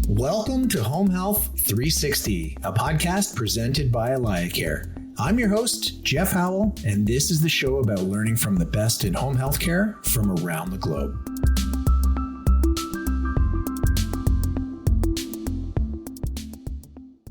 Welcome to Home Health 360, a podcast presented by AlayaCare. I'm your host, Jeff Howell, and this is the show about learning from the best in home health care from around the globe.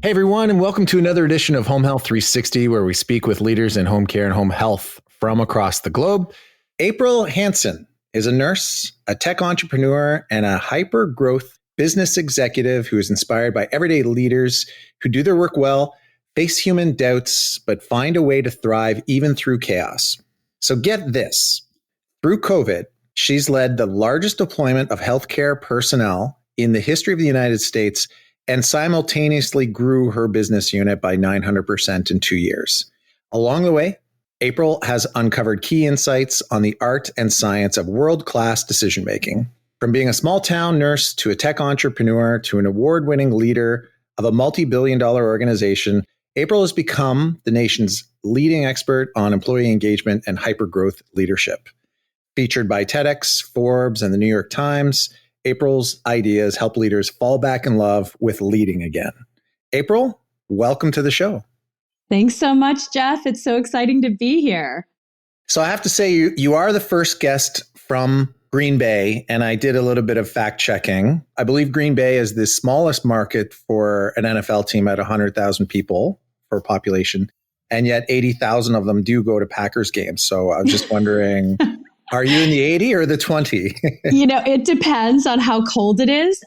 Hey everyone, and welcome to another edition of Home Health 360, where we speak with leaders in home care and home health from across the globe. April Hansen is a nurse, a tech entrepreneur, and a hyper-growth business executive who is inspired by everyday leaders who do their work well, face human doubts, but find a way to thrive even through chaos. So get this. Through COVID, she's led the largest deployment of healthcare personnel in the history of the United States and simultaneously grew her business unit by 900% in 2 years. Along the way, April has uncovered key insights on the art and science of world-class decision-making. From being a small-town nurse to a tech entrepreneur to an award-winning leader of a multi-billion-dollar organization, April has become the nation's leading expert on employee engagement and hyper-growth leadership. Featured by TEDx, Forbes, and the New York Times, April's ideas help leaders fall back in love with leading again. April, welcome to the show. Thanks so much, Jeff. It's so exciting to be here. So I have to say, you are the first guest from Green Bay, and I did a little bit of fact checking. I believe Green Bay is the smallest market for an NFL team at 100,000 people for population, and yet 80,000 of them do go to Packers games. So I was just wondering, are you in the 80 or the 20? It depends on how cold it is.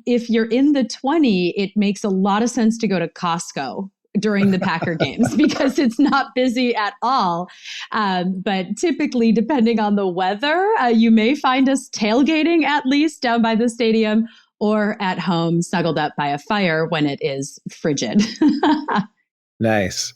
If you're in the 20, it makes a lot of sense to go to Costco during the Packer games because it's not busy at all. But typically, depending on the weather, you may find us tailgating at least down by the stadium or at home snuggled up by a fire when it is frigid. Nice.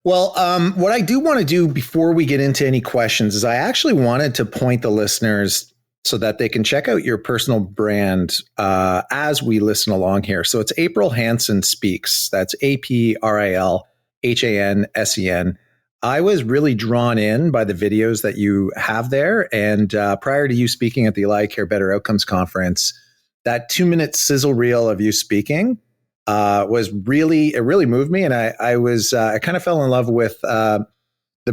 Well, what I do want to do before we get into any questions is I actually wanted to point the listeners so that they can check out your personal brand as we listen along here. So it's April Hansen Speaks. That's APRILHANSEN. I was really drawn in by the videos that you have there. And prior to you speaking at the AlayaCare Better Outcomes Conference, that 2-minute sizzle reel of you speaking it really moved me. And I kind of fell in love with the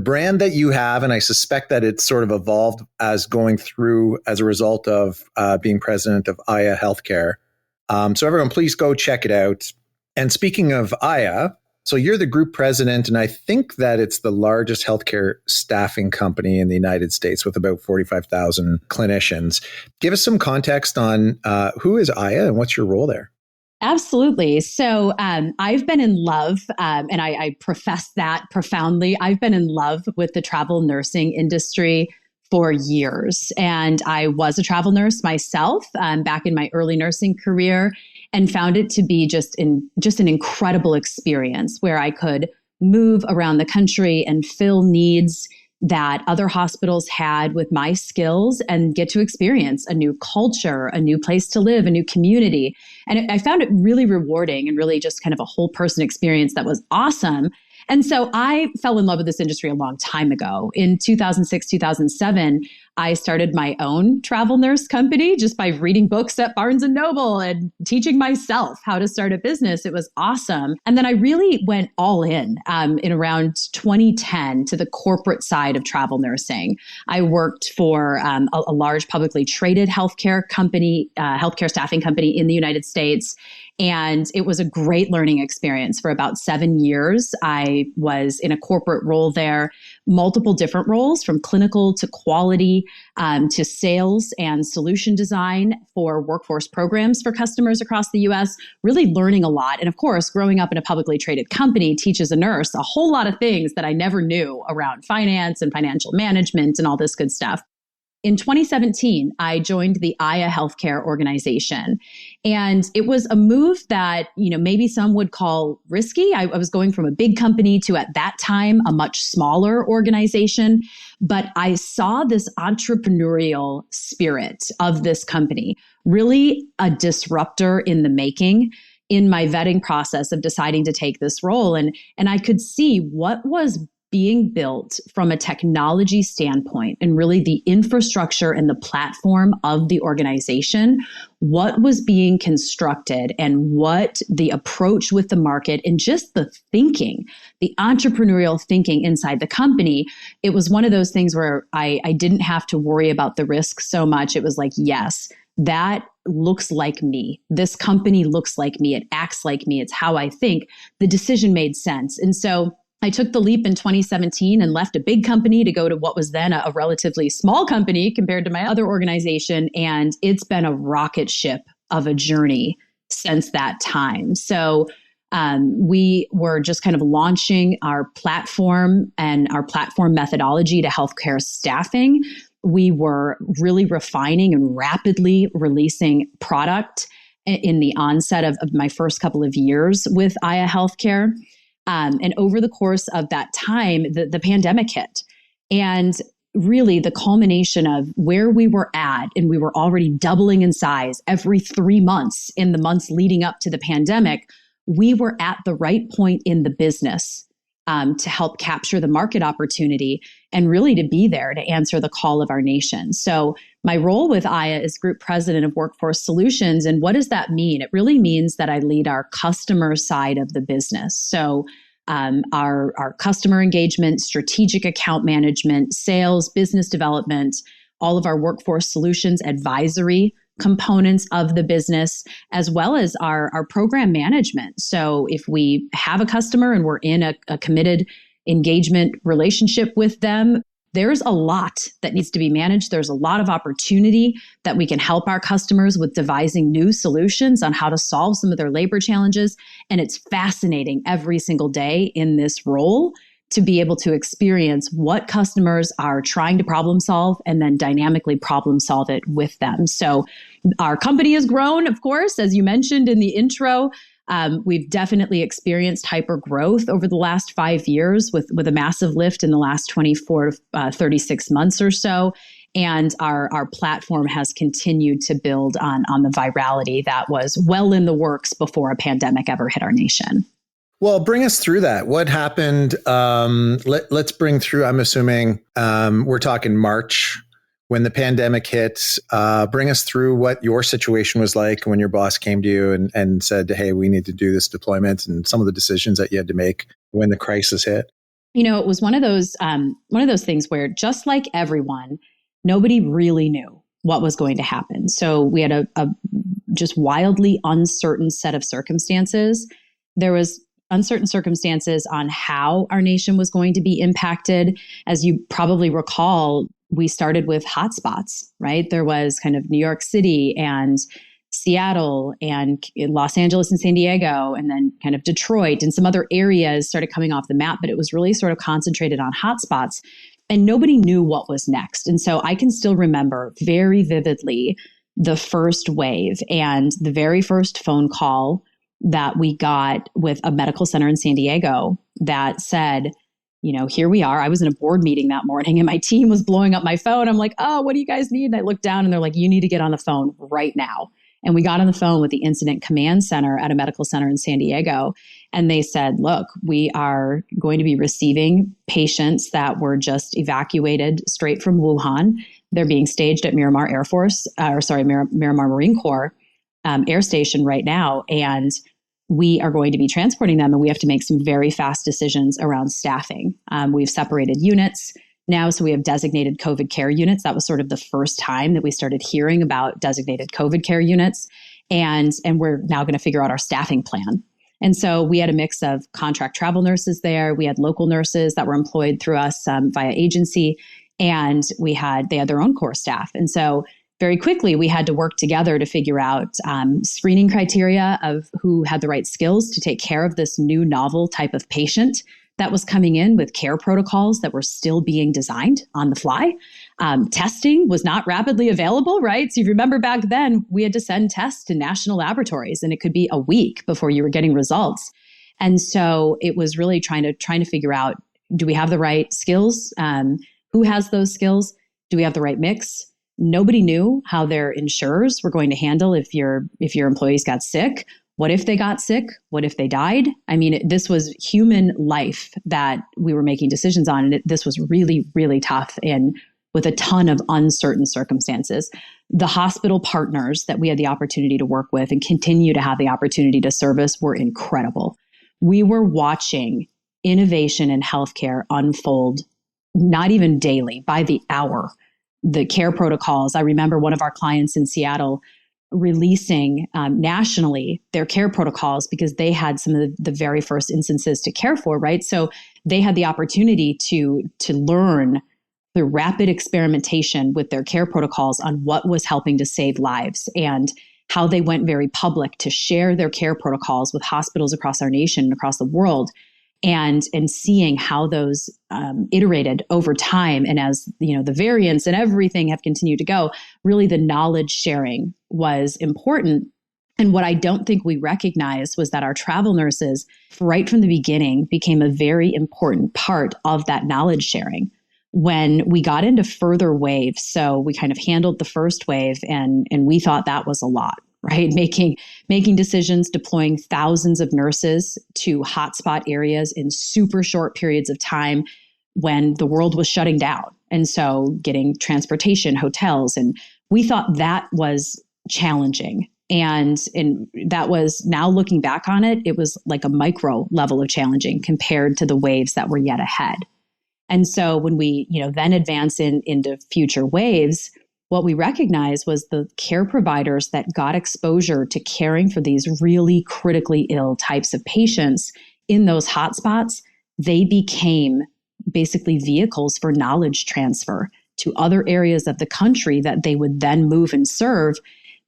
brand that you have. And I suspect that it's sort of evolved as a result of being president of Aya Healthcare. So everyone, please go check it out. And speaking of Aya, so you're the group president, and I think that it's the largest healthcare staffing company in the United States with about 45,000 clinicians. Give us some context on who is Aya and what's your role there? Absolutely. So I've been in love, and I profess that profoundly. I've been in love with the travel nursing industry for years. And I was a travel nurse myself back in my early nursing career and found it to be just an incredible experience where I could move around the country and fill needs that other hospitals had with my skills and get to experience a new culture, a new place to live, a new community. And I found it really rewarding and really just kind of a whole person experience that was awesome. And so I fell in love with this industry a long time ago. In 2006, 2007, I started my own travel nurse company just by reading books at Barnes & Noble and teaching myself how to start a business. It was awesome. And then I really went all in around 2010 to the corporate side of travel nursing. I worked for a large publicly traded healthcare company, healthcare staffing company in the United States. And it was a great learning experience for about 7 years. I was in a corporate role there, multiple different roles from clinical to quality to sales and solution design for workforce programs for customers across the US, really learning a lot. And of course, growing up in a publicly traded company teaches a nurse a whole lot of things that I never knew around finance and financial management and all this good stuff. In 2017, I joined the Aya Healthcare organization. And it was a move that, maybe some would call risky. I was going from a big company to, at that time, a much smaller organization. But I saw this entrepreneurial spirit of this company, really a disruptor in the making in my vetting process of deciding to take this role. And I could see what was being built from a technology standpoint and really the infrastructure and the platform of the organization, what was being constructed and what the approach with the market and just the thinking, the entrepreneurial thinking inside the company, it was one of those things where I didn't have to worry about the risk so much. It was like, yes, that looks like me. This company looks like me. It acts like me. It's how I think. The decision made sense. And so I took the leap in 2017 and left a big company to go to what was then a relatively small company compared to my other organization. And it's been a rocket ship of a journey since that time. So we were just kind of launching our platform and our platform methodology to healthcare staffing. We were really refining and rapidly releasing product in the onset of my first couple of years with Aya Healthcare. And over the course of that time, the pandemic hit. And really the culmination of where we were at, and we were already doubling in size every 3 months in the months leading up to the pandemic, we were at the right point in the business to help capture the market opportunity and really to be there to answer the call of our nation. So my role with Aya is Group President of Workforce Solutions. And what does that mean? It really means that I lead our customer side of the business. So our customer engagement, strategic account management, sales, business development, all of our workforce solutions advisory components of the business, as well as our program management. So if we have a customer and we're in a committed engagement relationship with them, there's a lot that needs to be managed. There's a lot of opportunity that we can help our customers with devising new solutions on how to solve some of their labor challenges. And it's fascinating every single day in this role to be able to experience what customers are trying to problem solve and then dynamically problem solve it with them. So our company has grown, of course, as you mentioned in the intro. We've definitely experienced hyper growth over the last 5 years with a massive lift in the last 24 to 36 months or so. And our platform has continued to build on the virality that was well in the works before a pandemic ever hit our nation. Well, bring us through that. What happened? Let's bring through, I'm assuming we're talking March when the pandemic hit. Bring us through what your situation was like when your boss came to you and said, hey, we need to do this deployment, and some of the decisions that you had to make when the crisis hit. You know, it was one of those things where, just like everyone, nobody really knew what was going to happen. So we had a just wildly uncertain set of circumstances. There was uncertain circumstances on how our nation was going to be impacted. As you probably recall, we started with hotspots, right? There was kind of New York City and Seattle and Los Angeles and San Diego, and then kind of Detroit and some other areas started coming off the map, but it was really sort of concentrated on hotspots, and nobody knew what was next. And so I can still remember very vividly the first wave and the very first phone call that we got with a medical center in San Diego that said, you know, here we are. I was in a board meeting that morning and my team was blowing up my phone. I'm like, oh, what do you guys need? And I looked down and they're like, you need to get on the phone right now. And we got on the phone with the incident command center at a medical center in San Diego. And they said, look, we are going to be receiving patients that were just evacuated straight from Wuhan. They're being staged at Miramar Miramar Marine Corps Air Station right now. And we are going to be transporting them, and we have to make some very fast decisions around staffing. We've separated units now, so we have designated COVID care units. That was sort of the first time that we started hearing about designated COVID care units, and we're now going to figure out our staffing plan. And so we had a mix of contract travel nurses there. We had local nurses that were employed through us via agency, and they had their own core staff. And so very quickly, we had to work together to figure out screening criteria of who had the right skills to take care of this new novel type of patient that was coming in, with care protocols that were still being designed on the fly. Testing was not rapidly available, right? So if you remember back then, we had to send tests to national laboratories, and it could be a week before you were getting results. And so it was really trying to figure out, do we have the right skills? Who has those skills? Do we have the right mix? Nobody knew how their insurers were going to handle if your employees got sick, What if they got sick? What if they died? I mean, this was human life that we were making decisions on. And this was really, really tough and with a ton of uncertain circumstances. The hospital partners that we had the opportunity to work with and continue to have the opportunity to service were incredible. We were watching innovation in healthcare unfold, not even daily, by the hour. The care protocols. I remember one of our clients in Seattle releasing nationally their care protocols because they had some of the very first instances to care for, right? So they had the opportunity to learn the rapid experimentation with their care protocols on what was helping to save lives and how they went very public to share their care protocols with hospitals across our nation and across the world. And seeing how those iterated over time, and as the variants and everything have continued to go, really the knowledge sharing was important. And what I don't think we recognized was that our travel nurses, right from the beginning, became a very important part of that knowledge sharing. When we got into further waves, so we kind of handled the first wave, and we thought that was a lot. Right? Making decisions, deploying thousands of nurses to hotspot areas in super short periods of time when the world was shutting down. And so getting transportation, hotels, and we thought that was challenging. And that was, now looking back on it, it was like a micro level of challenging compared to the waves that were yet ahead. And so when we, then advance into future waves, what we recognized was the care providers that got exposure to caring for these really critically ill types of patients in those hotspots, they became basically vehicles for knowledge transfer to other areas of the country that they would then move and serve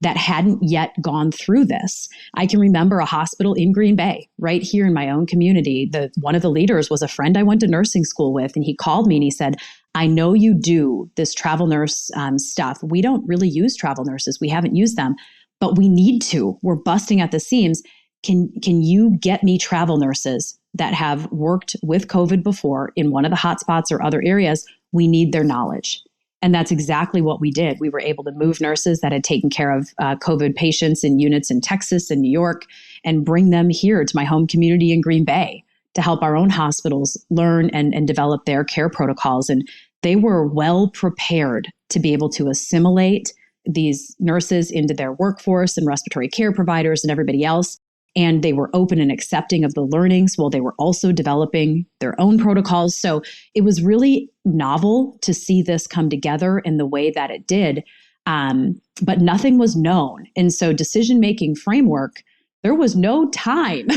that hadn't yet gone through this. I can remember a hospital in Green Bay, right here in my own community. One of the leaders was a friend I went to nursing school with, and he called me and he said, I know you do this travel nurse stuff. We don't really use travel nurses. We haven't used them, but we need to. We're busting at the seams. Can you get me travel nurses that have worked with COVID before in one of the hotspots or other areas? We need their knowledge. And that's exactly what we did. We were able to move nurses that had taken care of COVID patients in units in Texas and New York and bring them here to my home community in Green Bay to help our own hospitals learn and develop their care protocols. And they were well prepared to be able to assimilate these nurses into their workforce and respiratory care providers and everybody else. And they were open and accepting of the learnings while they were also developing their own protocols. So it was really novel to see this come together in the way that it did. But nothing was known. And so decision-making framework, there was no time.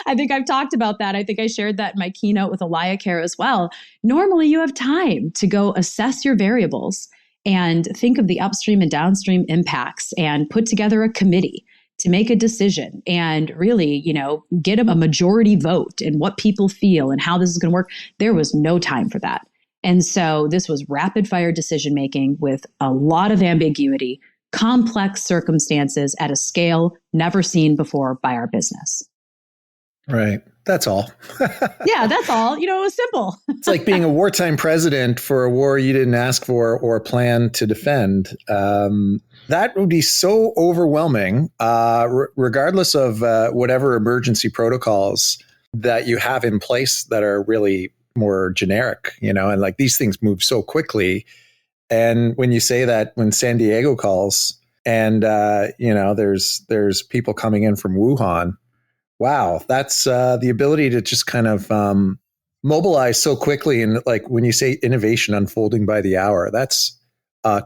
I think I've talked about that. I think I shared that in my keynote with Elia Care as well. Normally you have time to go assess your variables and think of the upstream and downstream impacts and put together a committee to make a decision and really, get a majority vote and what people feel and how this is going to work. There was no time for that. And so this was rapid fire decision making with a lot of ambiguity, complex circumstances at a scale never seen before by our business. Right. That's all. Yeah, that's all. It was simple. It's like being a wartime president for a war you didn't ask for or plan to defend. That would be so overwhelming, regardless of whatever emergency protocols that you have in place that are really more generic, and like these things move so quickly. And when you say that, when San Diego calls and, there's people coming in from Wuhan, wow, that's the ability to just kind of mobilize so quickly. And like when you say innovation unfolding by the hour, that's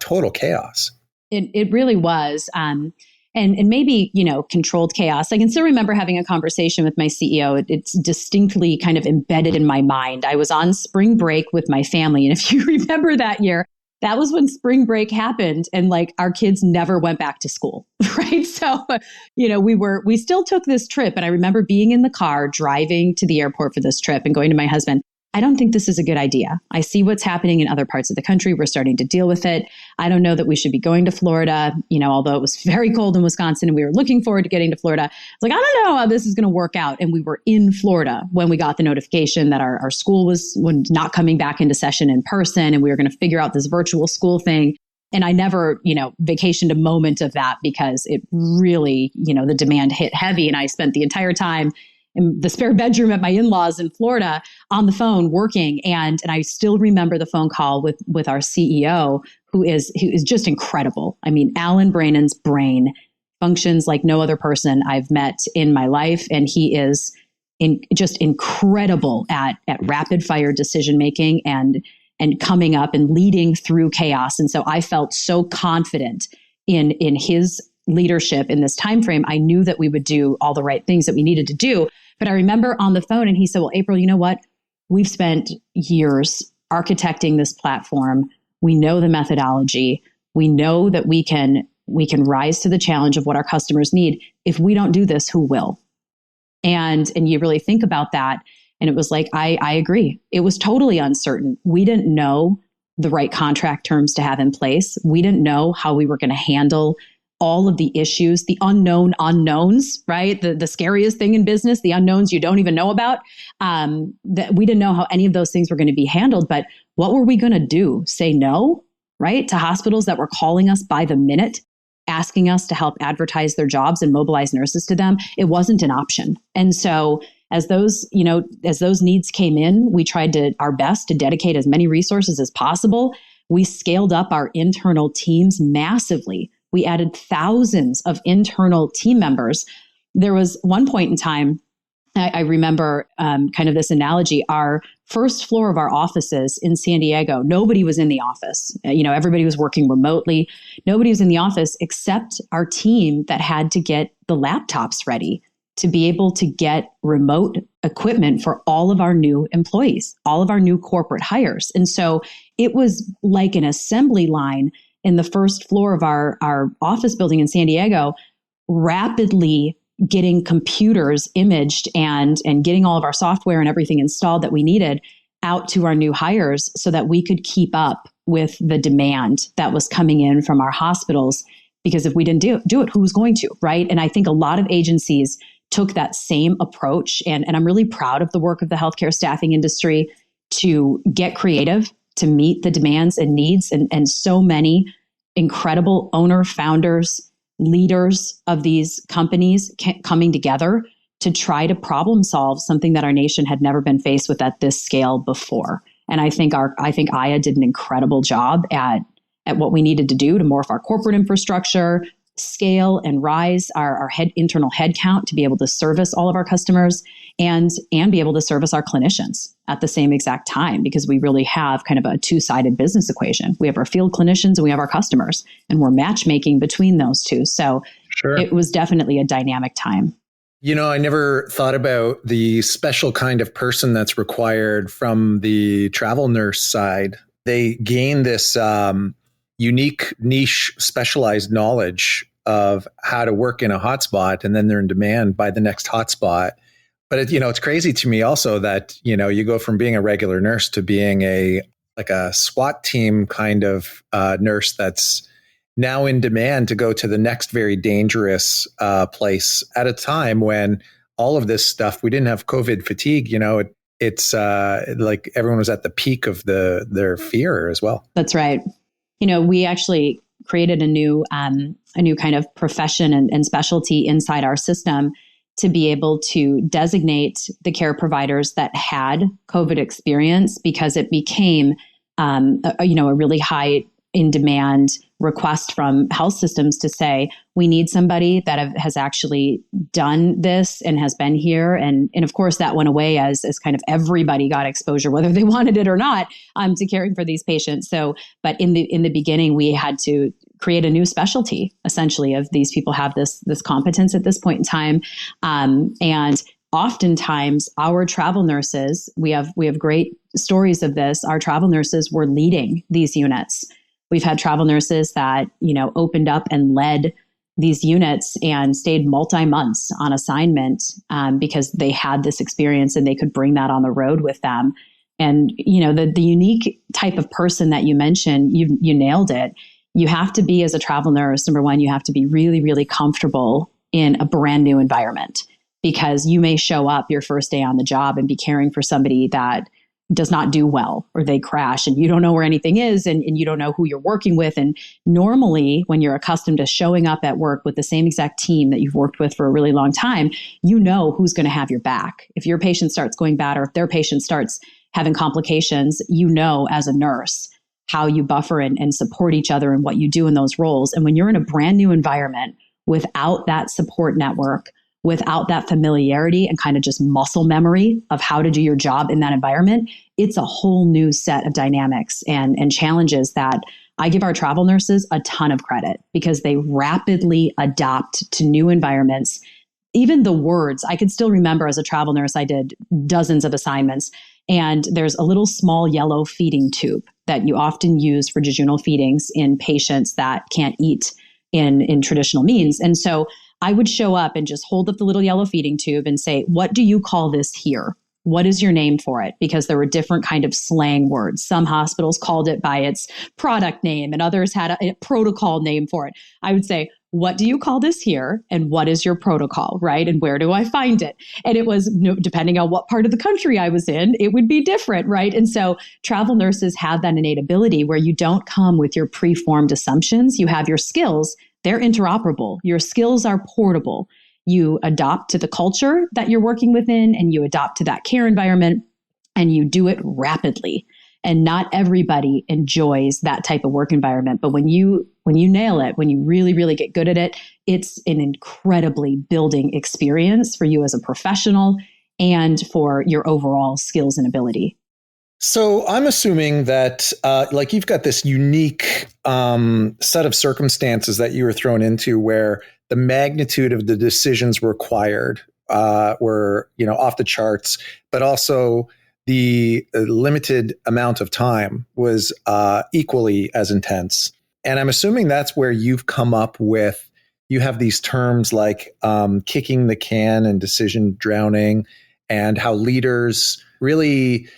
total chaos. It really was. And maybe, controlled chaos. I can still remember having a conversation with my CEO. It's distinctly kind of embedded in my mind. I was on spring break with my family. And if you remember that year, that was when spring break happened and like our kids never went back to school, right? So, we still took this trip. And I remember being in the car driving to the airport for this trip and going to my husband, I don't think this is a good idea. I see what's happening in other parts of the country. We're starting to deal with it. I don't know that we should be going to Florida, although it was very cold in Wisconsin and we were looking forward to getting to Florida. It's like, I don't know how this is going to work out. And we were in Florida when we got the notification that our school was not coming back into session in person and we were going to figure out this virtual school thing. And I never, vacationed a moment of that because it really, the demand hit heavy. And I spent the entire time in the spare bedroom at my in-laws in Florida on the phone working. And I still remember the phone call with our CEO, who is just incredible. I mean, Alan Brannon's brain functions like no other person I've met in my life. And he is just incredible at rapid fire decision making and coming up and leading through chaos. And so I felt so confident in his leadership in this time frame. I knew that we would do all the right things that we needed to do. But I remember on the phone and he said, well, April, you know what? We've spent years architecting this platform. We know the methodology. We know that we can rise to the challenge of what our customers need. If we don't do this, who will? And you really think about that. And it was like, I agree. It was totally uncertain. We didn't know the right contract terms to have in place. We didn't know how we were going to handle all of the issues, the unknown unknowns, right? The scariest thing in business, the unknowns you don't even know about. That we didn't know how any of those things were going to be handled. But what were we going to do? Say no, right? To hospitals that were calling us by the minute, asking us to help advertise their jobs and mobilize nurses to them. It wasn't an option. And so as those needs came in, we tried our best to dedicate as many resources as possible. We scaled up our internal teams massively. We added thousands of internal team members. There was one point in time, I remember kind of this analogy, our first floor of our offices in San Diego, nobody was in the office. Everybody was working remotely. Nobody was in the office except our team that had to get the laptops ready to be able to get remote equipment for all of our new employees, all of our new corporate hires. And so it was like an assembly line in the first floor of our office building in San Diego, rapidly getting computers imaged and getting all of our software and everything installed that we needed out to our new hires so that we could keep up with the demand that was coming in from our hospitals. Because if we didn't do it, who was going to, right? And I think a lot of agencies took that same approach. And I'm really proud of the work of the healthcare staffing industry to get creative, to meet the demands and needs. And so many incredible owner, founders, leaders of these companies coming together to try to problem solve something that our nation had never been faced with at this scale before. And I think Aya did an incredible job at what we needed to do to morph our corporate infrastructure, scale and rise our internal headcount to be able to service all of our customers and be able to service our clinicians at the same exact time, because we really have kind of a two-sided business equation. We have our field clinicians and we have our customers, and we're matchmaking between those two. So Sure. It was definitely a dynamic time. I never thought about the special kind of person that's required from the travel nurse side. They gain this unique niche specialized knowledge of how to work in a hotspot, and then they're in demand by the next hotspot. But it's crazy to me also that, you go from being a regular nurse to being a SWAT team kind of nurse that's now in demand to go to the next very dangerous place at a time when all of this stuff, we didn't have COVID fatigue, it's like everyone was at the peak of their fear as well. That's right. We actually created a new kind of profession and specialty inside our system to be able to designate the care providers that had COVID experience, because it became a really high in demand request from health systems to say, we need somebody that has actually done this and has been here. And of course, that went away as kind of everybody got exposure, whether they wanted it or not, to caring for these patients. So, but in the beginning, we had to create a new specialty, essentially, of these people have this competence at this point in time. And oftentimes our travel nurses, we have great stories of this. Our travel nurses were leading these units. We've had travel nurses that, opened up and led these units and stayed multi-months on assignment because they had this experience and they could bring that on the road with them. And, the unique type of person that you mentioned, you nailed it. You have to be, as a travel nurse, number one, you have to be really, really comfortable in a brand new environment, because you may show up your first day on the job and be caring for somebody that does not do well, or they crash and you don't know where anything is, and you don't know who you're working with. And normally when you're accustomed to showing up at work with the same exact team that you've worked with for a really long time, you know who's going to have your back. If your patient starts going bad, or if their patient starts having complications, you know as a nurse how you buffer and support each other and what you do in those roles. And when you're in a brand new environment without that support network, without that familiarity and kind of just muscle memory of how to do your job in that environment, it's a whole new set of dynamics and challenges that I give our travel nurses a ton of credit, because they rapidly adopt to new environments. Even the words, I can still remember as a travel nurse, I did dozens of assignments, and there's a little small yellow feeding tube that you often use for jejunal feedings in patients that can't eat in traditional means. And so I would show up and just hold up the little yellow feeding tube and say, what do you call this here? What is your name for it? Because there were different kind of slang words. Some hospitals called it by its product name, and others had a protocol name for it. I would say, what do you call this here? And what is your protocol, right? And where do I find it? And it was, depending on what part of the country I was in, it would be different, right? And so travel nurses have that innate ability where you don't come with your preformed assumptions. You have your skills. They're interoperable. Your skills are portable. You adopt to the culture that you're working within, and you adopt to that care environment, and you do it rapidly. And not everybody enjoys that type of work environment. But when you nail it, when you really, really get good at it, it's an incredibly building experience for you as a professional and for your overall skills and ability. So I'm assuming that like you've got this unique set of circumstances that you were thrown into where the magnitude of the decisions required were, off the charts, but also the limited amount of time was equally as intense. And I'm assuming that's where you've come up with, you have these terms like kicking the can and decision drowning, and how leaders really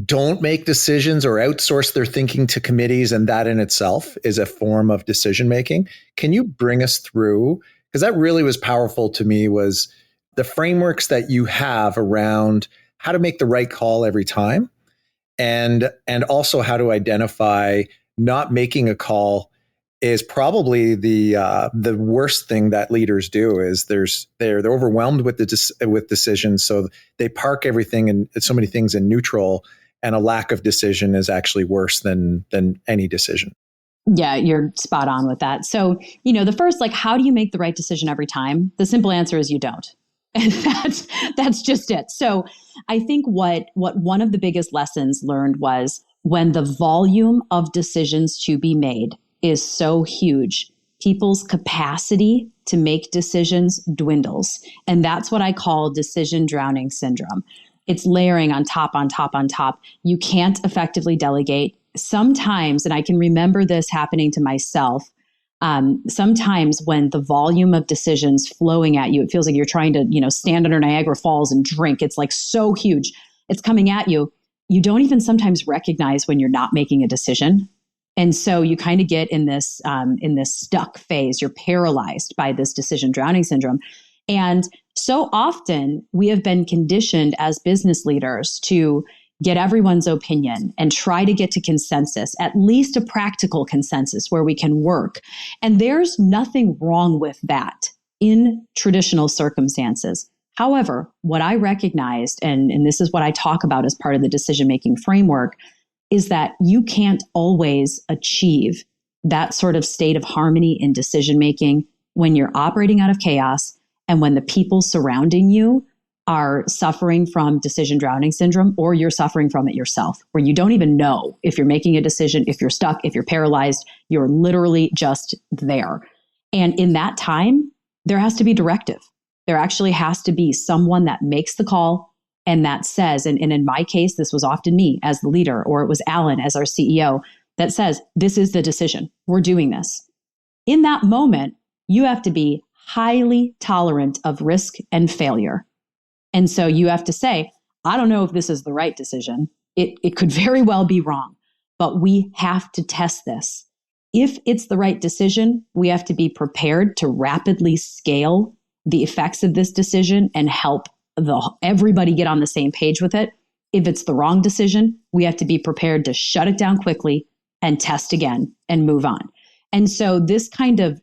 don't make decisions or outsource their thinking to committees. And that in itself is a form of decision making. Can you bring us through? Because that really was powerful to me, was the frameworks that you have around how to make the right call every time, and also how to identify not making a call is probably the worst thing that leaders do. Is they're overwhelmed with with decisions, so they park everything and so many things in neutral, and a lack of decision is actually worse than any decision. Yeah, you're spot on with that. So, the first, how do you make the right decision every time? The simple answer is you don't. And that's just it. So I think what one of the biggest lessons learned was, when the volume of decisions to be made is so huge, people's capacity to make decisions dwindles. And that's what I call decision drowning syndrome. It's layering on top, on top, on top. You can't effectively delegate. Sometimes, and I can remember this happening to myself, sometimes when the volume of decisions flowing at you, it feels like you're trying to, stand under Niagara Falls and drink. It's like so huge. It's coming at you. You don't even sometimes recognize when you're not making a decision. And so you kind of get in this stuck phase. You're paralyzed by this decision drowning syndrome. And so often we have been conditioned as business leaders to get everyone's opinion and try to get to consensus, at least a practical consensus where we can work. And there's nothing wrong with that in traditional circumstances. However, what I recognized, and this is what I talk about as part of the decision-making framework, is that you can't always achieve that sort of state of harmony in decision-making when you're operating out of chaos and when the people surrounding you are suffering from decision drowning syndrome, or you're suffering from it yourself, where you don't even know if you're making a decision, if you're stuck, if you're paralyzed. You're literally just there. And in that time, there has to be directive. There actually has to be someone that makes the call and that says, and in my case, this was often me as the leader, or it was Alan as our CEO, that says, this is the decision. We're doing this. In that moment, you have to be highly tolerant of risk and failure. And so you have to say, I don't know if this is the right decision. It could very well be wrong, but we have to test this. If it's the right decision, we have to be prepared to rapidly scale the effects of this decision and help everybody get on the same page with it. If it's the wrong decision, we have to be prepared to shut it down quickly and test again and move on. And so this kind of,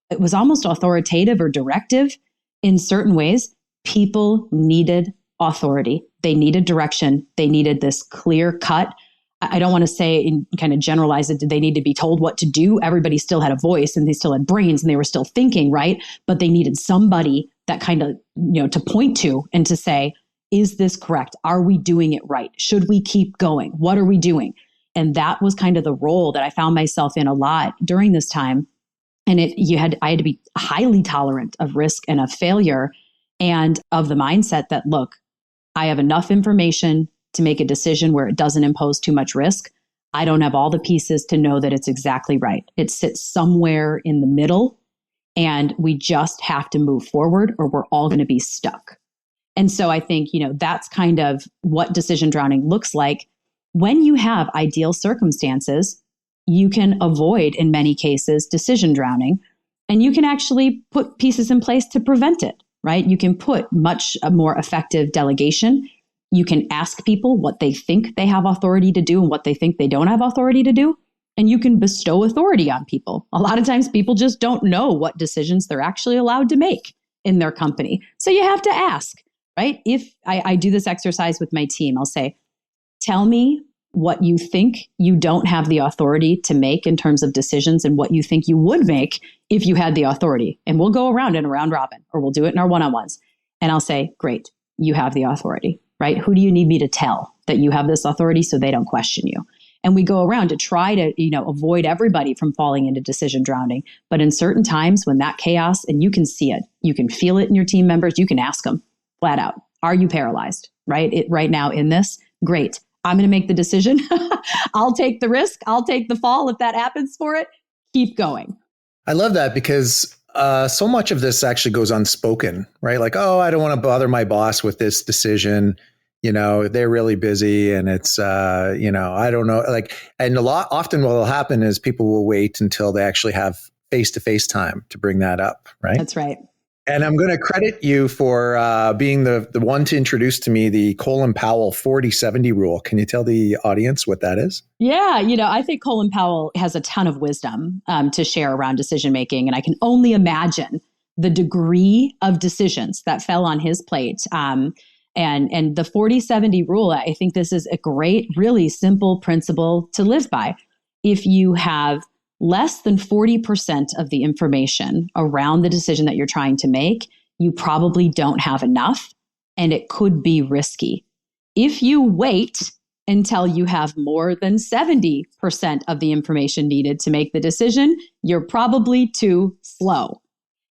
it was almost authoritative or directive in certain ways. People needed authority. They needed direction. They needed this clear cut. I don't want to say and kind of generalize it. Did they need to be told what to do? Everybody still had a voice and they still had brains and they were still thinking, right? But they needed somebody that kind of, to point to and to say, is this correct? Are we doing it right? Should we keep going? What are we doing? And that was kind of the role that I found myself in a lot during this time. And I had to be highly tolerant of risk and of failure and of the mindset that, look, I have enough information to make a decision where it doesn't impose too much risk. I don't have all the pieces to know that it's exactly right. It sits somewhere in the middle, and we just have to move forward or we're all going to be stuck. And so I think, that's kind of what decision drowning looks like. When you have ideal circumstances, you can avoid, in many cases, decision drowning, and you can actually put pieces in place to prevent it, right? You can put much more effective delegation. You can ask people what they think they have authority to do and what they think they don't have authority to do. And you can bestow authority on people. A lot of times people just don't know what decisions they're actually allowed to make in their company. So you have to ask, right? If I do this exercise with my team, I'll say, tell me what you think you don't have the authority to make in terms of decisions and what you think you would make if you had the authority. And we'll go around in a round robin, or we'll do it in our one-on-ones. And I'll say, great, you have the authority, right? Who do you need me to tell that you have this authority so they don't question you? And we go around to try to, avoid everybody from falling into decision drowning. But in certain times when that chaos, and you can see it, you can feel it in your team members, you can ask them flat out, are you paralyzed, right? Right now in this, great. I'm going to make the decision. I'll take the risk. I'll take the fall if that happens for it. Keep going. I love that because so much of this actually goes unspoken, right? Like, oh, I don't want to bother my boss with this decision. They're really busy and it's, I don't know. And often what will happen is people will wait until they actually have face-to-face time to bring that up, right? That's right. And I'm going to credit you for being the one to introduce to me the Colin Powell 40-70 rule. Can you tell the audience what that is? Yeah, I think Colin Powell has a ton of wisdom to share around decision making. And I can only imagine the degree of decisions that fell on his plate. And the 40-70 rule, I think this is a great, really simple principle to live by. If you have less than 40% of the information around the decision that you're trying to make, you probably don't have enough, and it could be risky. If you wait until you have more than 70% of the information needed to make the decision, you're probably too slow.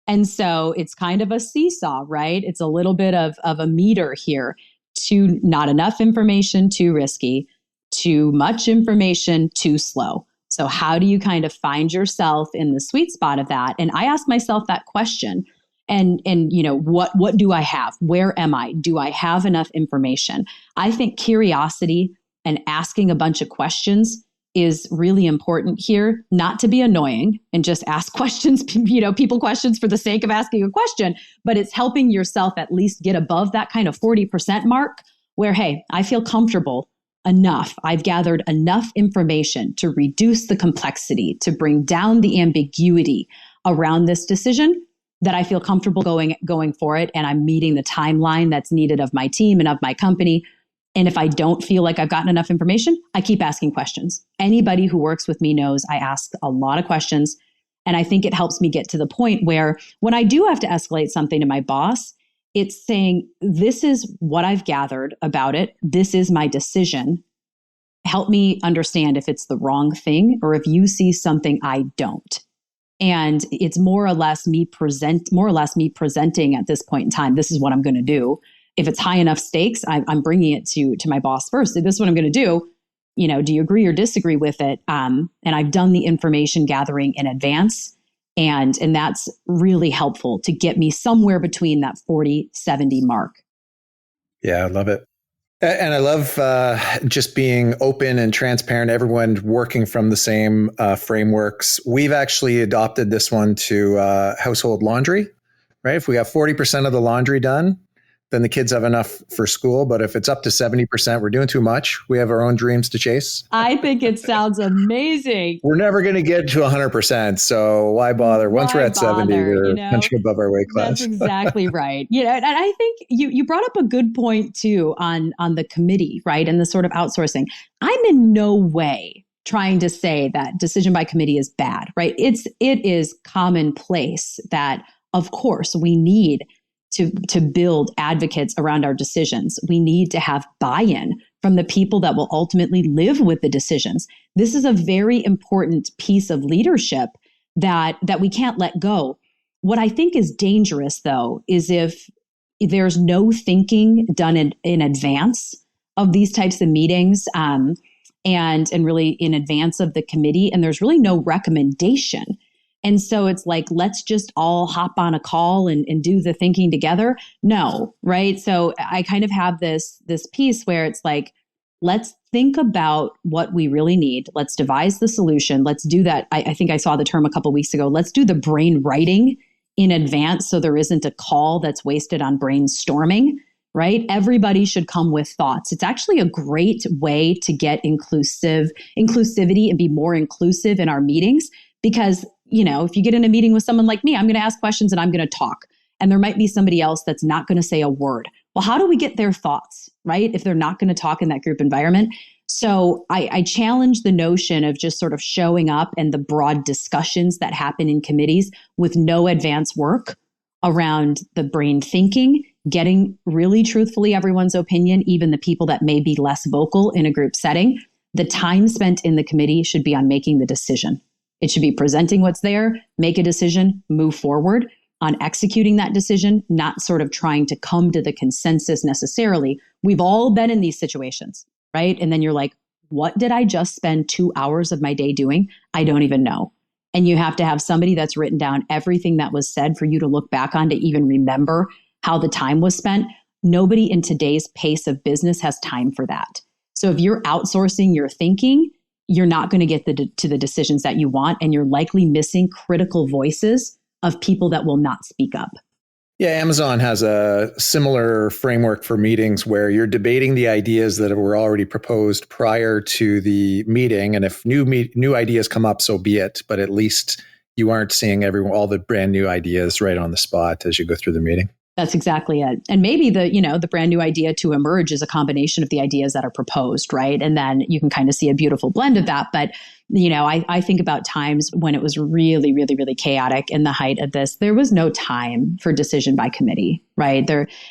And so it's kind of a seesaw, right? It's a little bit of a meter here. Too not enough information, too risky. Too much information, too slow. So how do you kind of find yourself in the sweet spot of that? And I ask myself that question. And what do I have? Where am I? Do I have enough information? I think curiosity and asking a bunch of questions is really important here, not to be annoying and just ask questions, people questions for the sake of asking a question, but it's helping yourself at least get above that kind of 40% mark where, hey, I feel comfortable enough. I've gathered enough information to reduce the complexity, to bring down the ambiguity around this decision that I feel comfortable going for it. And I'm meeting the timeline that's needed of my team and of my company. And if I don't feel like I've gotten enough information, I keep asking questions. Anybody who works with me knows I ask a lot of questions. And I think it helps me get to the point where when I do have to escalate something to my boss, it's saying, this is what I've gathered about it. This is my decision. Help me understand if it's the wrong thing or if you see something I don't. And it's more or less me presenting at this point in time, this is what I'm going to do. If it's high enough stakes, I'm bringing it to my boss first. This is what I'm going to do. Do you agree or disagree with it? And I've done the information gathering in advance. And that's really helpful to get me somewhere between that 40-70 mark. Yeah, I love it. And I love just being open and transparent, everyone working from the same frameworks. We've actually adopted this one to household laundry, right? If we have 40% of the laundry done, then the kids have enough for school. But if it's up to 70%, we're doing too much. We have our own dreams to chase. I think it sounds amazing. We're never going to get to 100%. So why bother? Once we're at 70, we're punching above our weight class. That's exactly right. And I think you brought up a good point too on the committee, right? And the sort of outsourcing. I'm in no way trying to say that decision by committee is bad, right? It is commonplace that, of course, we need to build advocates around our decisions. We need to have buy-in from the people that will ultimately live with the decisions. This is a very important piece of leadership that we can't let go. What I think is dangerous, though, is if there's no thinking done in advance of these types of meetings, and really in advance of the committee, and there's really no recommendation. And so it's like, let's just all hop on a call and do the thinking together. No, right? So I kind of have this piece where it's like, let's think about what we really need. Let's devise the solution. Let's do that. I think I saw the term a couple of weeks ago. Let's do the brainwriting in advance so there isn't a call that's wasted on brainstorming, right? Everybody should come with thoughts. It's actually a great way to get inclusivity and be more inclusive in our meetings because if you get in a meeting with someone like me, I'm going to ask questions and I'm going to talk. And there might be somebody else that's not going to say a word. Well, how do we get their thoughts, right? If they're not going to talk in that group environment. So I challenge the notion of just sort of showing up and the broad discussions that happen in committees with no advance work around the brain thinking, getting really truthfully everyone's opinion, even the people that may be less vocal in a group setting. The time spent in the committee should be on making the decision. It should be presenting what's there, make a decision, move forward on executing that decision, not sort of trying to come to the consensus necessarily. We've all been in these situations, right? And then you're like, what did I just spend 2 hours of my day doing? I don't even know. And you have to have somebody that's written down everything that was said for you to look back on to even remember how the time was spent. Nobody in today's pace of business has time for that. So if you're outsourcing your thinking, you're not going to get to the decisions that you want, and you're likely missing critical voices of people that will not speak up. Yeah, Amazon has a similar framework for meetings where you're debating the ideas that were already proposed prior to the meeting. And if new ideas come up, so be it. But at least you aren't seeing all the brand new ideas right on the spot as you go through the meeting. That's exactly it. And maybe the brand new idea to emerge is a combination of the ideas that are proposed, right? And then you can kind of see a beautiful blend of that. But, I think about times when it was really, really, really chaotic in the height of this. There was no time for decision by committee, right?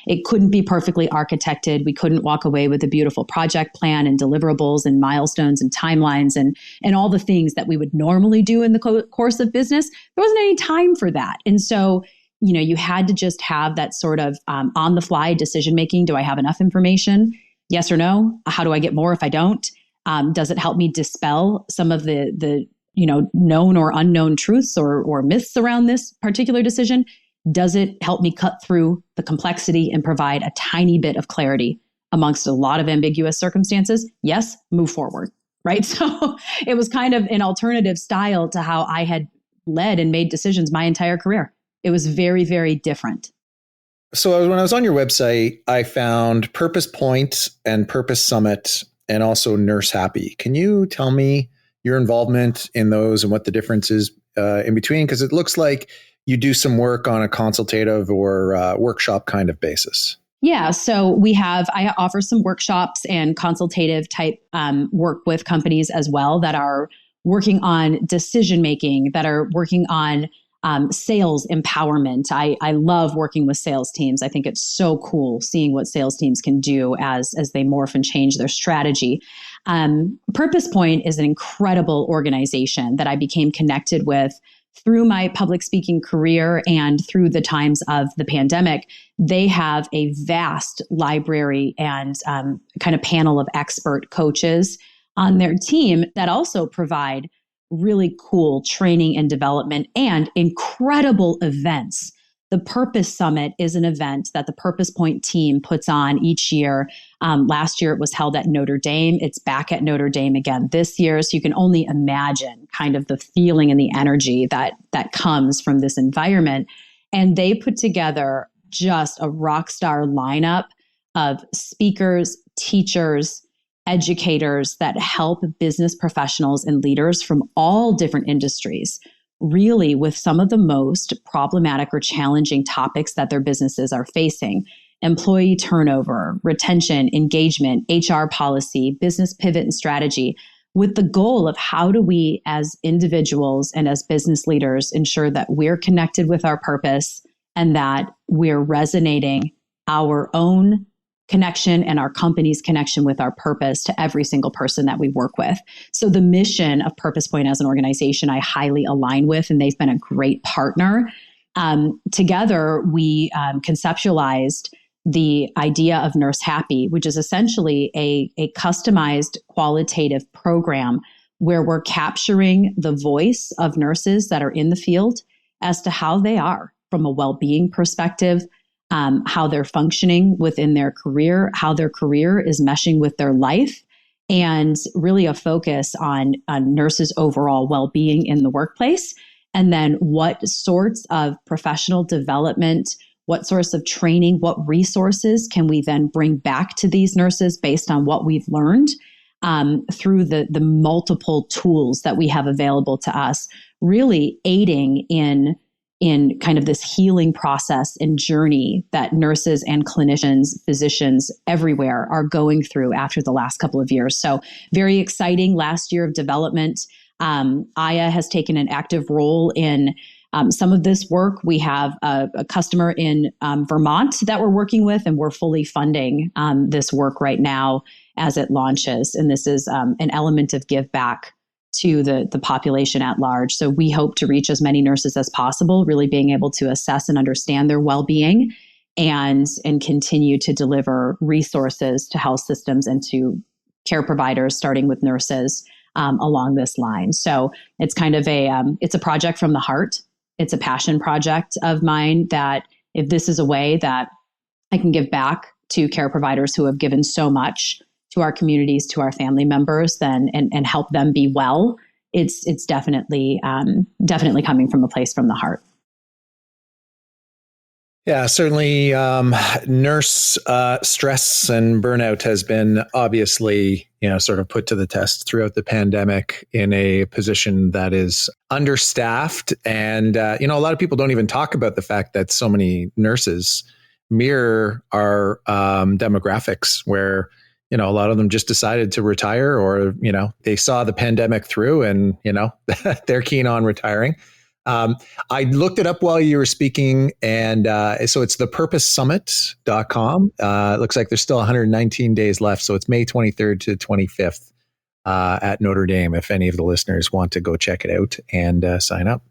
It couldn't be perfectly architected. We couldn't walk away with a beautiful project plan and deliverables and milestones and timelines and all the things that we would normally do in the course of business. There wasn't any time for that. And so you had to just have that sort of on the fly decision making. Do I have enough information? Yes or no? How do I get more if I don't? Does it help me dispel some of the known or unknown truths or myths around this particular decision? Does it help me cut through the complexity and provide a tiny bit of clarity amongst a lot of ambiguous circumstances? Yes, move forward, right? So it was kind of an alternative style to how I had led and made decisions my entire career. It was very, very different. So when I was on your website, I found Purpose Point and Purpose Summit and also Nurse Happy. Can you tell me your involvement in those and what the difference is in between? Because it looks like you do some work on a consultative or workshop kind of basis. Yeah. So I offer some workshops and consultative type work with companies as well that are working on decision-making, that are working on sales empowerment. I love working with sales teams. I think it's so cool seeing what sales teams can do as they morph and change their strategy. Purpose Point is an incredible organization that I became connected with through my public speaking career and through the times of the pandemic. They have a vast library and kind of panel of expert coaches on their team that also provide really cool training and development and incredible events. The Purpose Summit is an event that the Purpose Point team puts on each year. Last year, it was held at Notre Dame. It's back at Notre Dame again this year. So you can only imagine kind of the feeling and the energy that comes from this environment. And they put together just a rock star lineup of speakers, teachers, educators that help business professionals and leaders from all different industries, really with some of the most problematic or challenging topics that their businesses are facing: employee turnover, retention, engagement, HR policy, business pivot and strategy, with the goal of how do we as individuals and as business leaders ensure that we're connected with our purpose and that we're resonating our own connection and our company's connection with our purpose to every single person that we work with. So the mission of Purpose Point as an organization, I highly align with, and they've been a great partner. Together, we conceptualized the idea of Nurse Happy, which is essentially a customized qualitative program where we're capturing the voice of nurses that are in the field as to how they are from a well-being perspective, how they're functioning within their career, how their career is meshing with their life, and really a focus on nurses' overall well-being in the workplace. And then what sorts of professional development, what sorts of training, what resources can we then bring back to these nurses based on what we've learned through the multiple tools that we have available to us, really aiding in kind of this healing process and journey that nurses and clinicians, physicians everywhere are going through after the last couple of years. So very exciting last year of development. Aya has taken an active role in some of this work. We have a customer in Vermont that we're working with, and we're fully funding this work right now as it launches. And this is an element of give back to the population at large. So we hope to reach as many nurses as possible, really being able to assess and understand their well-being and continue to deliver resources to health systems and to care providers, starting with nurses along this line. So it's kind of it's a project from the heart. It's a passion project of mine that if this is a way that I can give back to care providers who have given so much to our communities, to our family members, then and help them be well, it's definitely coming from a place from the heart. Yeah, certainly nurse stress and burnout has been obviously, sort of put to the test throughout the pandemic in a position that is understaffed. And, a lot of people don't even talk about the fact that so many nurses mirror our demographics where, a lot of them just decided to retire or, they saw the pandemic through and, they're keen on retiring. I looked it up while you were speaking, and so it's thepurposesummit.com. It looks like there's still 119 days left, so it's May 23rd to 25th at Notre Dame, if any of the listeners want to go check it out and sign up.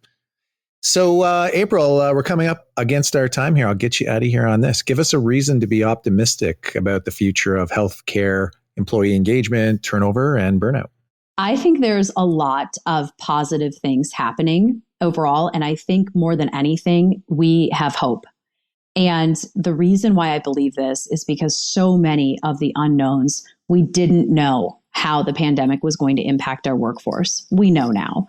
So, April, we're coming up against our time here. I'll get you out of here on this. Give us a reason to be optimistic about the future of healthcare, employee engagement, turnover, and burnout. I think there's a lot of positive things happening overall. And I think more than anything, we have hope. And the reason why I believe this is because so many of the unknowns, we didn't know how the pandemic was going to impact our workforce. We know now.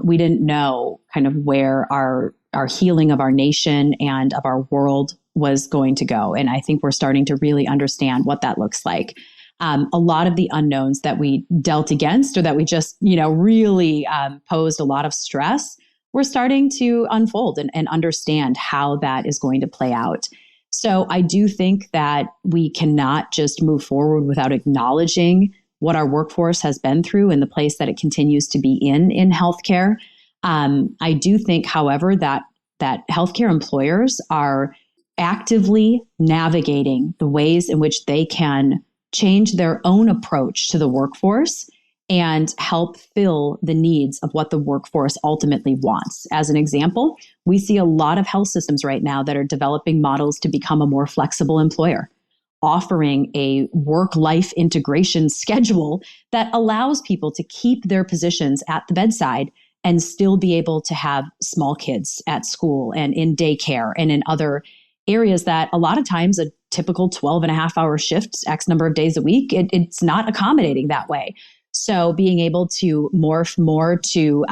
We didn't know kind of where our healing of our nation and of our world was going to go. And I think we're starting to really understand what that looks like. A lot of the unknowns that we dealt against or that we just, really posed a lot of stress, we're starting to unfold and understand how that is going to play out. So I do think that we cannot just move forward without acknowledging what our workforce has been through and the place that it continues to be in healthcare. I do think, however, that healthcare employers are actively navigating the ways in which they can change their own approach to the workforce and help fill the needs of what the workforce ultimately wants. As an example, we see a lot of health systems right now that are developing models to become a more flexible employer, offering a work-life integration schedule that allows people to keep their positions at the bedside and still be able to have small kids at school and in daycare and in other areas that a lot of times a typical 12 and a half hour shift, X number of days a week, it's not accommodating that way. So being able to morph more to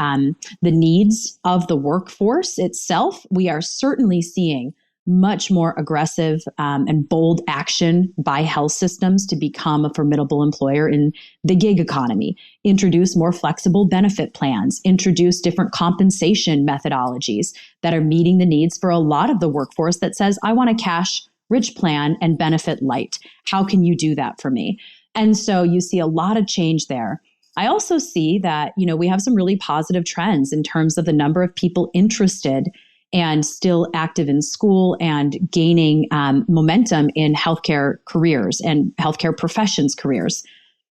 the needs of the workforce itself, we are certainly seeing much more aggressive and bold action by health systems to become a formidable employer in the gig economy, introduce more flexible benefit plans, introduce different compensation methodologies that are meeting the needs for a lot of the workforce that says, I want a cash rich plan and benefit light. How can you do that for me? And so you see a lot of change there. I also see that, we have some really positive trends in terms of the number of people interested and still active in school and gaining momentum in healthcare careers and healthcare professions careers.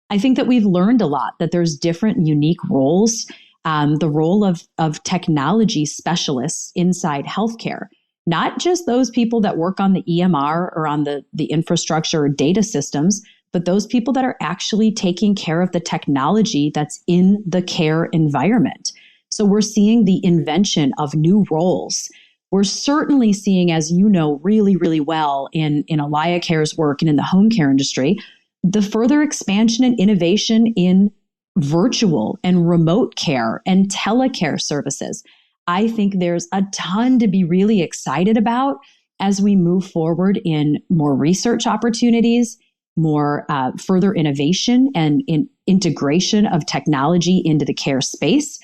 I think that we've learned a lot, that there's different unique roles. The role of technology specialists inside healthcare, not just those people that work on the EMR or on the infrastructure or data systems, but those people that are actually taking care of the technology that's in the care environment. So we're seeing the invention of new roles. We're certainly seeing, as you know really, really well in Alaya Care's work and in the home care industry, the further expansion and innovation in virtual and remote care and telecare services. I think there's a ton to be really excited about as we move forward in more research opportunities, more further innovation and in integration of technology into the care space.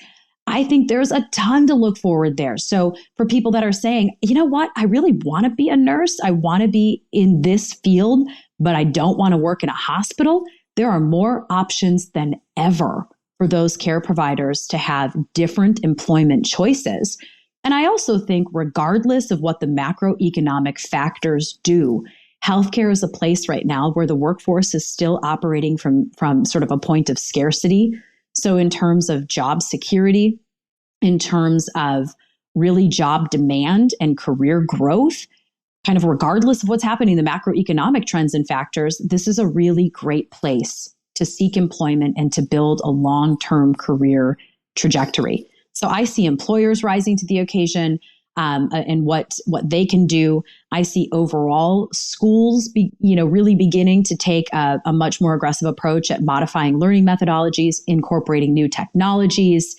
I think there's a ton to look forward there. So for people that are saying, you know what, I really want to be a nurse, I want to be in this field, but I don't want to work in a hospital, there are more options than ever for those care providers to have different employment choices. And I also think regardless of what the macroeconomic factors do, healthcare is a place right now where the workforce is still operating from sort of a point of scarcity. So in terms of job security, in terms of really job demand and career growth, kind of regardless of what's happening, the macroeconomic trends and factors, this is a really great place to seek employment and to build a long-term career trajectory. So I see employers rising to the occasion and what they can do. I see overall schools really beginning to take a much more aggressive approach at modifying learning methodologies, incorporating new technologies,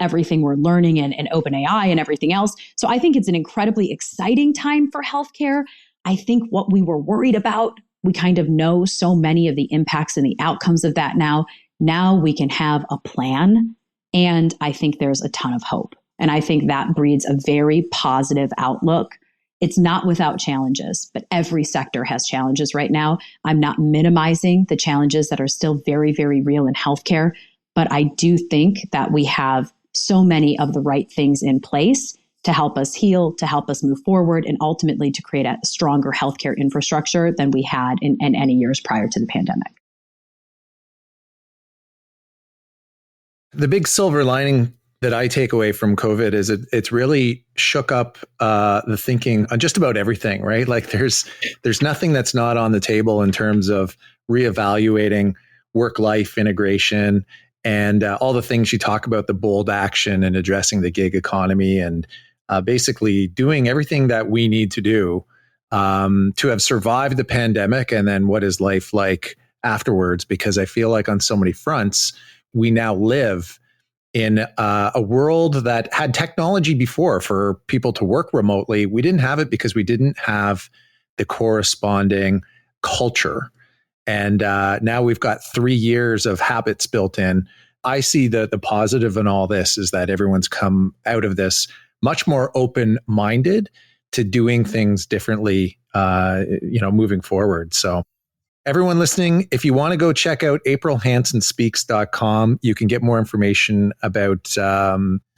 everything we're learning and OpenAI and everything else. So I think it's an incredibly exciting time for healthcare. I think what we were worried about, we kind of know so many of the impacts and the outcomes of that now. Now we can have a plan, and I think there's a ton of hope. And I think that breeds a very positive outlook. It's not without challenges, but every sector has challenges right now. I'm not minimizing the challenges that are still very, very real in healthcare, but I do think that we have so many of the right things in place to help us heal, to help us move forward, and ultimately to create a stronger healthcare infrastructure than we had in any years prior to the pandemic. The big silver lining that I take away from COVID is it's really shook up the thinking on just about everything, right? Like there's nothing that's not on the table in terms of reevaluating work-life integration and all the things you talk about, the bold action and addressing the gig economy and basically doing everything that we need to do to have survived the pandemic, and then what is life like afterwards? Because I feel like on so many fronts, we now live in a world that had technology before for people to work remotely. We didn't have it because we didn't have the corresponding culture. And now we've got 3 years of habits built in. I see the positive in all this is that everyone's come out of this much more open-minded to doing things differently, moving forward. So everyone listening, if you want to go check out aprilhansenspeaks.com, you can get more information about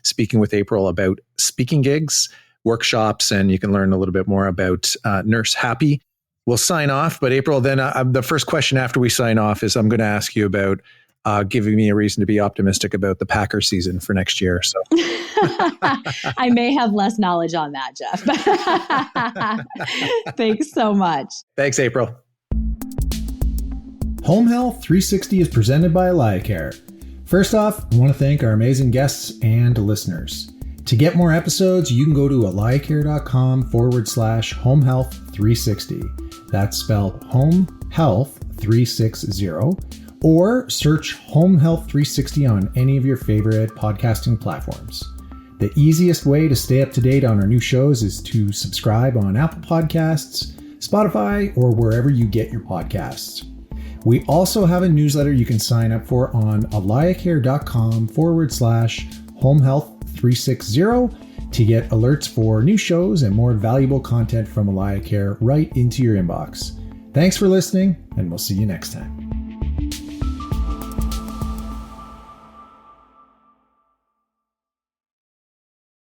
speaking with April about speaking gigs, workshops, and you can learn a little bit more about Nurse Happy. We'll sign off, but April, then the first question after we sign off is I'm going to ask you about giving me a reason to be optimistic about the Packer season for next year. So I may have less knowledge on that, Jeff. Thanks so much. Thanks, April. Home Health 360 is presented by Alaya Care. First off, I want to thank our amazing guests and listeners. To get more episodes, you can go to alayacare.com/Home Health 360. That's spelled Home Health 360, or search Home Health 360 on any of your favorite podcasting platforms. The easiest way to stay up to date on our new shows is to subscribe on Apple Podcasts, Spotify, or wherever you get your podcasts. We also have a newsletter you can sign up for on aliacare.com/homehealth360 to get alerts for new shows and more valuable content from AlayaCare right into your inbox. Thanks for listening, and we'll see you next time.